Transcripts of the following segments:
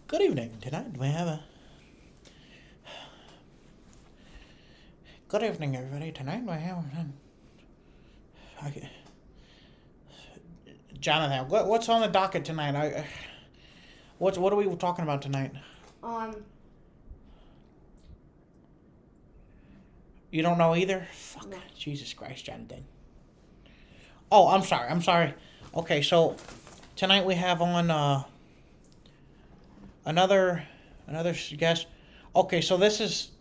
Good evening. Tonight we have a... Good evening, everybody. Tonight we have... Okay. Jonathan, what's on the docket tonight? What are we talking about tonight? You don't know either? Fuck. No. Jesus Christ, Jonathan. Oh, I'm sorry. Okay, so tonight we have on another guest. Okay, so this is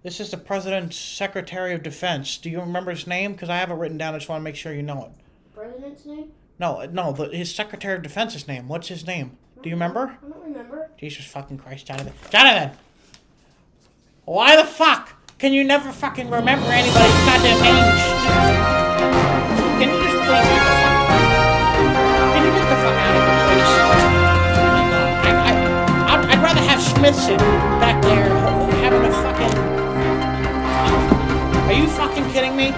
the President's Secretary of Defense. Do you remember his name? Because I have it written down. I just want to make sure you know it. President's name? No, his Secretary of Defense's name. What's his name? Do you remember? I don't remember. Jesus fucking Christ, Jonathan. Jonathan! Why the fuck can you never fucking remember anybody's goddamn name? Can you just please get the fuck out? Can you get the fuck out of here, please? Oh my God. I'd rather have Smithson back there having a fucking... Are you fucking kidding me?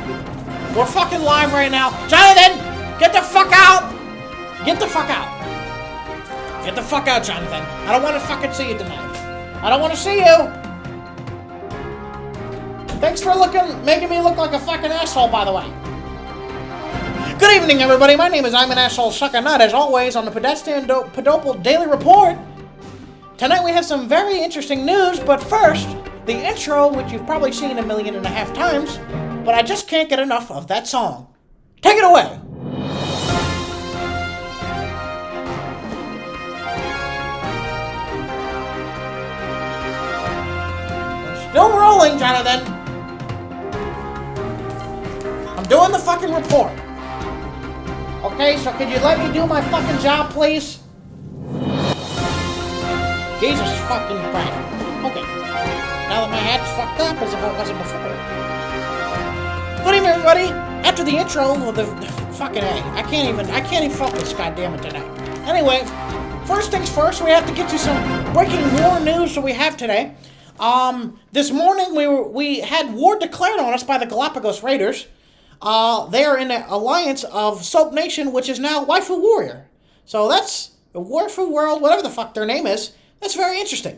We're fucking live right now. Jonathan! Get the fuck out! Get the fuck out! Get the fuck out, Jonathan. I don't want to fucking see you tonight. I don't want to see you! Thanks for making me look like a fucking asshole, by the way. Good evening, everybody. My name is I'm an Asshole Sucker Nut, as always, on the Pedatstanpedople Daily Report. Tonight we have some very interesting news, but first, the intro, which you've probably seen 1.5 million times, but I just can't get enough of that song. Take it away! Still rolling, Jonathan. I'm doing the fucking report. Okay, so could you let me do my fucking job, please? Jesus fucking Christ. Okay. Now that my hat's fucked up as if it wasn't before. Good evening, everybody. After the intro of the fucking A, I can't even focus, goddammit, tonight. Anyway, first things first, we have to get to some breaking war news that we have today. This morning we had war declared on us by the Galapagos Raiders. They are in an alliance of Soap Nation, which is now Waifu Warrior. So that's the Waifu World, whatever the fuck their name is. That's very interesting.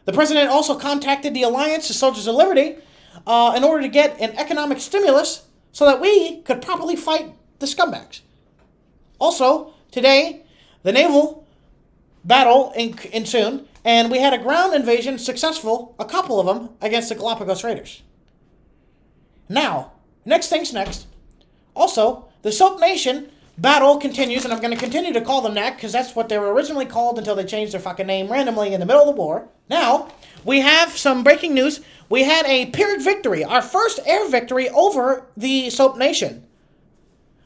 The president also contacted the alliance, the Soldiers of Liberty, in order to get an economic stimulus so that we could properly fight the scumbags. Also, today, the naval battle ensued, and we had a ground invasion successful, a couple of them, against the Galapagos Raiders. Now, next thing's next. Also, the Soap Nation battle continues, and I'm going to continue to call them that because that's what they were originally called until they changed their fucking name randomly in the middle of the war. Now, we have some breaking news. We had a Pyrrhic victory, our first air victory over the Soap Nation.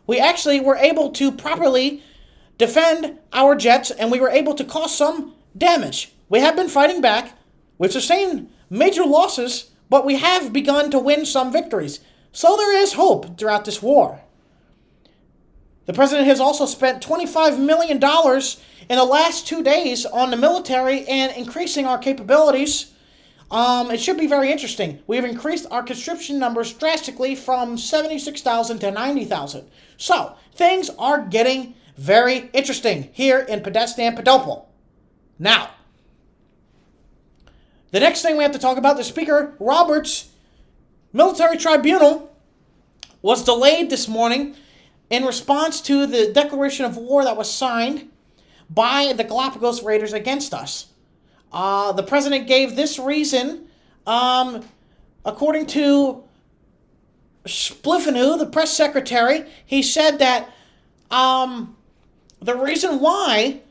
We actually were able to properly defend our jets, and we were able to cause some damage. We have been fighting back. We've sustained major losses, but we have begun to win some victories. So there is hope throughout this war. The president has also spent $25 million in the last 2 days on the military and increasing our capabilities. It should be very interesting. We have increased our conscription numbers drastically from 76,000 to 90,000. So, things are getting very interesting here in Pedatstanpedople. Now, the next thing we have to talk about, the Speaker Roberts' military tribunal was delayed this morning in response to the declaration of war that was signed by the Galapagos Raiders against us. The president gave this reason, according to Spliffenu, the press secretary. He said that the reason why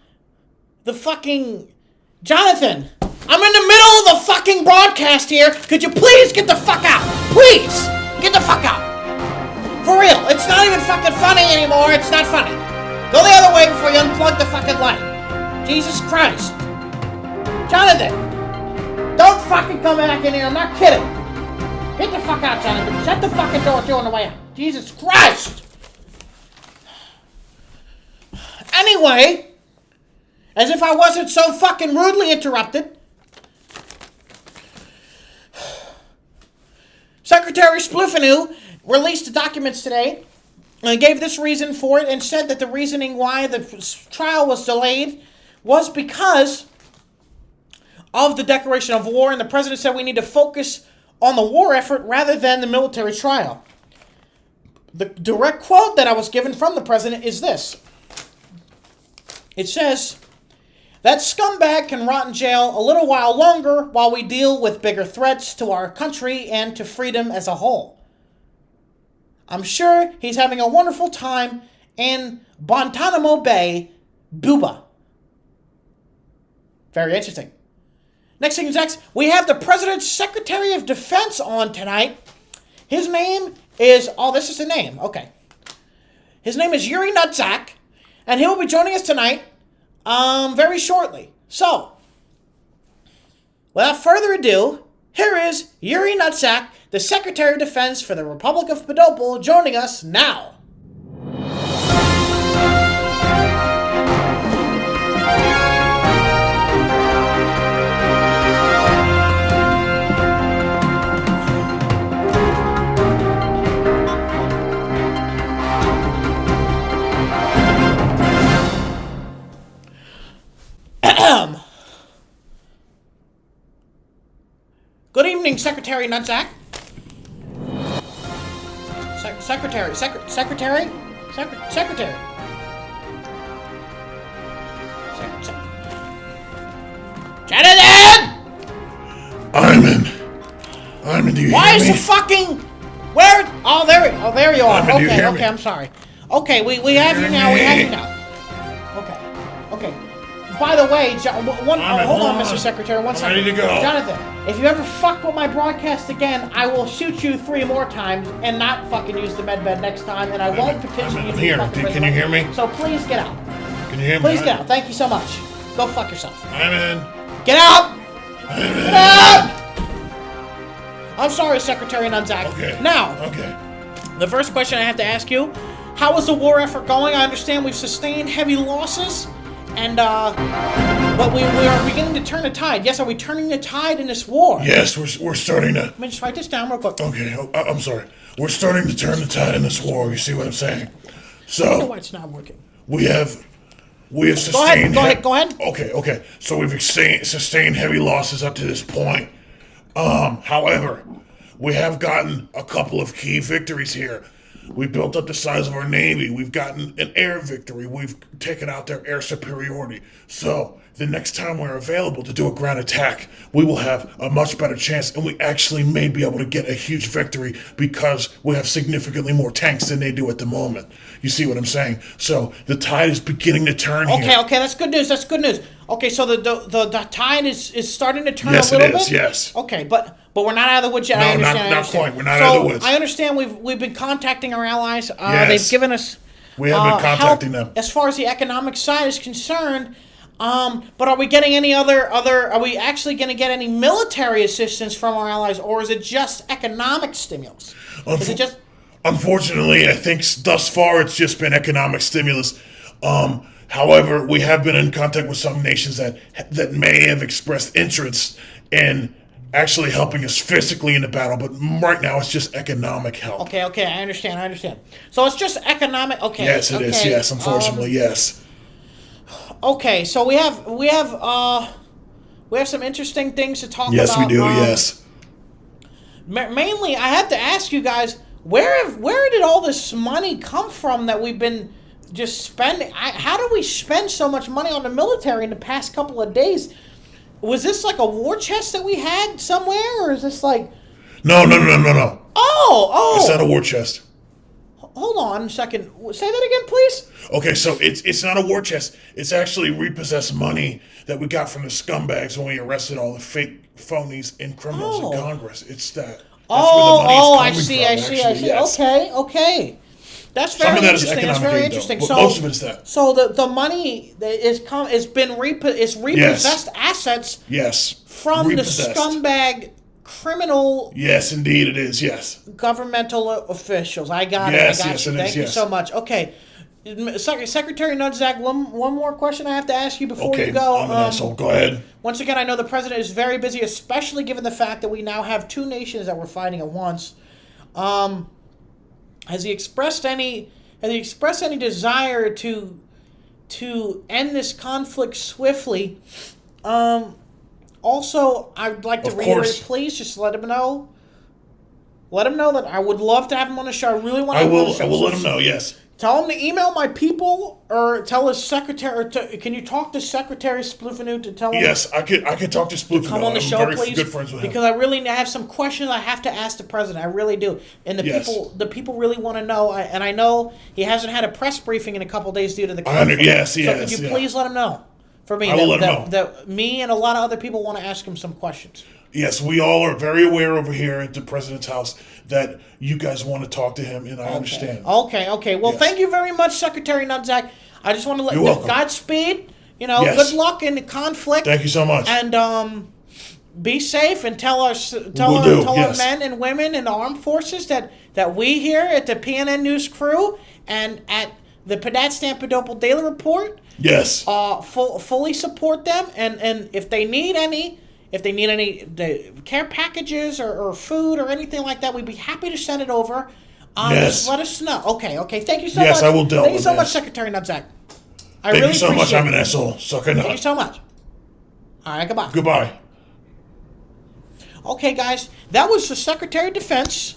the fucking... Jonathan, I'm in the middle of the fucking broadcast here. Could you please get the fuck out? Please, get the fuck out. For real, it's not even fucking funny anymore. It's not funny. Go the other way before you unplug the fucking light. Jesus Christ. Jonathan, don't fucking come back in here. I'm not kidding. Get the fuck out, Jonathan. Shut the fucking door too on the way out. Jesus Christ. Anyway, as if I wasn't so fucking rudely interrupted, Secretary Spliffenu released the documents today and gave this reason for it and said that the reasoning why the trial was delayed was because of the declaration of war, and the president said we need to focus on the war effort rather than the military trial. The direct quote that I was given from the president is this. It says, "That scumbag can rot in jail a little while longer while we deal with bigger threats to our country and to freedom as a whole. I'm sure he's having a wonderful time in Guantanamo Bay, Cuba." Very interesting. Next thing is next, we have the President's Secretary of Defense on tonight. His name is, this is the name, okay. His name is Yuri Nutzak, and he will be joining us tonight very shortly. So, without further ado, here is Yuri Nutzak, the Secretary of Defense for the Republic of Pedatstanpedople, joining us now. Good evening, Secretary Nutzak. Secretary. Jonathan! Iman, do you Why hear is me? the fucking... Where? Oh, there you are. Iman, do you hear me? Okay, I'm sorry. Okay, we have you now, Okay. By the way, hold on, Mr. Secretary, one second. I'm ready to go. Jonathan, if you ever fuck with my broadcast again, I will shoot you 3 more times and not fucking use the med bed next time, and I won't petition you. I'm here. Can you hear me? So please get out. Can you hear me? Please get out. Thank you so much. Go fuck yourself. Iman. Get out! Get out! I'm sorry, Secretary Nutzak. Okay. Now, Okay. the first question I have to ask you, how is the war effort going? I understand we've sustained heavy losses, and but we are beginning to turn the tide. Yes, are we turning the tide in this war? Yes, we're starting to. Let me just write this down real quick. Okay, I'm sorry. We're starting to turn the tide in this war. You see what I'm saying? I don't know So why it's not working. we have sustained. Go ahead. Okay. So we've sustained heavy losses up to this point. However, we have gotten a couple of key victories here. We built up the size of our Navy. We've gotten an air victory. We've taken out their air superiority. So the next time we're available to do a ground attack, we will have a much better chance, and we actually may be able to get a huge victory because we have significantly more tanks than they do at the moment. You see what I'm saying? So the tide is beginning to turn here. Okay, that's good news. Okay, so the tide is starting to turn a Yes, little it is, bit? yes. Okay, but we're not out of the woods yet. No, I understand. not quite. We're not so out of the woods. I understand we've been contacting our allies. Yes. They've given us We have been contacting help them. as far as the economic side is concerned. But are we getting any other? Are we actually going to get any military assistance from our allies, or is it just economic stimulus? Is it just? Unfortunately, I think thus far it's just been economic stimulus. However, we have been in contact with some nations that may have expressed interest in actually helping us physically in the battle, but right now it's just economic help. Okay, I understand. So it's just economic. Okay. Yes, it is. Yes, unfortunately, yes. Okay, so we have some interesting things to talk about. Yes, we do. Yes. Mainly, I have to ask you guys, where did all this money come from that we've been just spending? How do we spend so much money on the military in the past couple of days? Was this like a war chest that we had somewhere, or is this like? No. Oh! It's not a war chest. Hold on a second. Say that again, please. Okay, so it's not a war chest. It's actually repossessed money that we got from the scumbags when we arrested all the fake phonies and criminals in Congress. It's that. That's where the money is coming from, I see. Yes. Okay. That's very Some of that is interesting. That's economic very aid, though, interesting. but So most of it's that. So the money that is repossessed assets Yes. from Repossessed. the scumbag criminal Yes, indeed it is. Yes. governmental officials. I got Yes, it. yes, You. it Thank is, you yes. so much. Okay. Secretary Nutzak, one more question I have to ask you before Okay, you go. I'm an asshole. Go ahead. Once again, I know the president is very busy, especially given the fact that we now have 2 nations that we're fighting at once. Has he expressed any desire to end this conflict swiftly? Also, I'd like to Of reiterate, course. please, just let him know. Let him know that I would love to have him on the show. I really want to I have him on the will. show. I will let him know. Yes. Tell him to email my people, or tell his secretary. Can you talk to Secretary Sploofanoot to tell him? Yes, I could talk to Sploofanoot. Come on the I'm show, very please. good friends with him. Because I really have some questions I have to ask the president. I really do, and Yes. the people really want to know. And I know he hasn't had a press briefing in a couple days due to the conflict. Yes, So yes, could you yeah. please let him know? For me, I will let him know. that me and a lot of other people want to ask him some questions. Yes, we all are very aware over here at the president's house that you guys want to talk to him, and I understand. Okay. Well, Yes. thank you very much, Secretary Nunzak. I just want to let You're you welcome. Godspeed. You know, Yes. good luck in the conflict. Thank you so much. And be safe, and tell our Yes. men and women in the armed forces that we here at the PNN News crew and at the Pedatstanpedople Daily Report Yes. fully support them, and if they need any the care packages or food or anything like that, we'd be happy to send it over. Yes. Just let us know. Okay. Thank you so Yes, much. I will delve Thank you with so much, this. Secretary Nunzak. I Thank really you so much. appreciate I'm an it. asshole. Suck a Thank you nut. so much. All right, goodbye. Goodbye. Okay, guys, that was the Secretary of Defense.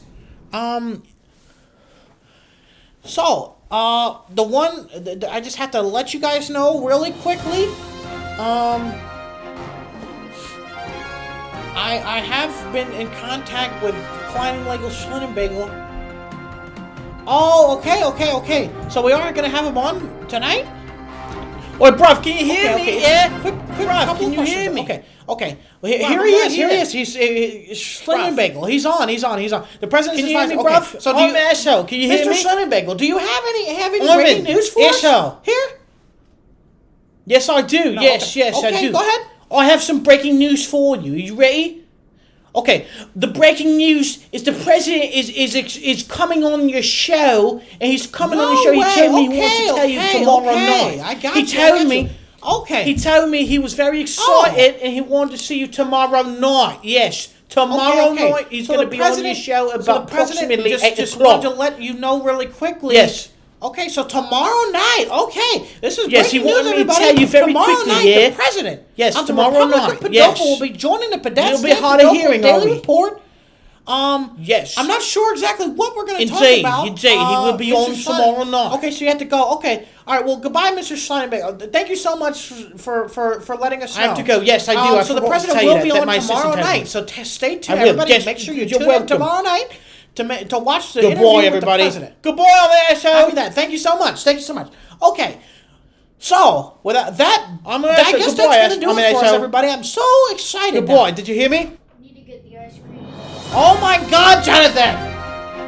So, I just have to let you guys know really quickly. I have been in contact with Klein and Legel Schlinenbagel. Oh, okay. So we are gonna have him on tonight? Wait, bruv, can you hear me? Okay. Yeah? Quick, Bruv, couple can of you questions. hear me? Okay. Well, here I'm he right is. Here he here. is. He's Schlinenbagel. He's on. The president Can is you hear me, okay. bruv? So do I'm you, an asshole. Can you hear Mr. me? Schlinenbagel, do you have any I'm breaking in. news for us? Asshole. Here? Yes, I do. No, yes, okay. I Okay, do. go ahead. I have some breaking news for you. Are you ready? Okay, the breaking news is the president is coming on your show, and he's coming on your show. He told me he wants to tell you tomorrow night. I got he you. told me. Okay. He told me he was very excited and he wanted to see you tomorrow night. Yes, tomorrow night he's So going to the be on your president- show so about the president approximately 8 just o'clock. wanted to let you know really quickly. Yes. Okay, so tomorrow night. Okay, this is Yes, he breaking wanted news, me to everybody. tell you very tomorrow quickly, night, yeah? the president. Yes, of the tomorrow Republic night, of Pedople yes. will be joining the It'll be hard of Pedatstanpedople hearing, Daily Obi. Report. Yes. I'm not sure exactly what we're going to talk Indeed, about. indeed. He will be Mr. on Schlein- tomorrow night. Okay, so you have to go. Okay, all right. Well, goodbye, Mr. Schlinenberg. Thank you so much for letting us know. I have to go. Yes, I do. I So the forgot to president tell you will that, be that on my tomorrow assistant night. has me. So stay tuned, I will. everybody. Yes, Make sure you you're tune in welcome. tomorrow night to watch the interview Goodbye, with everybody. the president. Goodbye, there, asshole. Copy that. Thank you so much. Okay. So, without that, I'm an I asshole. guess Goodbye, that's going to do I'm an it for us, asshole. everybody. I'm so excited. Goodbye. now. Did you hear me? Need to get the ice cream. Oh my God, Jonathan!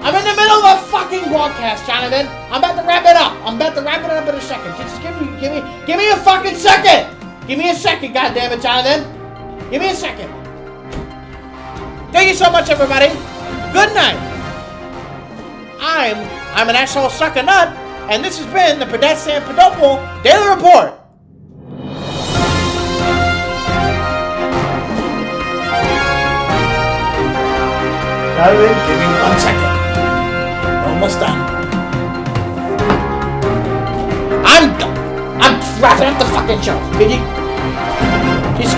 I'm in the middle of a fucking broadcast, Jonathan. I'm about to wrap it up. In a second. Just give me a fucking second. Give me a second, goddammit, Jonathan. Give me a second. Thank you so much, everybody. Good night. I'm an asshole sucker nut, and this has been the Pedatstanpedople Daily Report. Jonathan, give me 1 second. Almost done. I'm wrapping up the fucking show. Can you? Just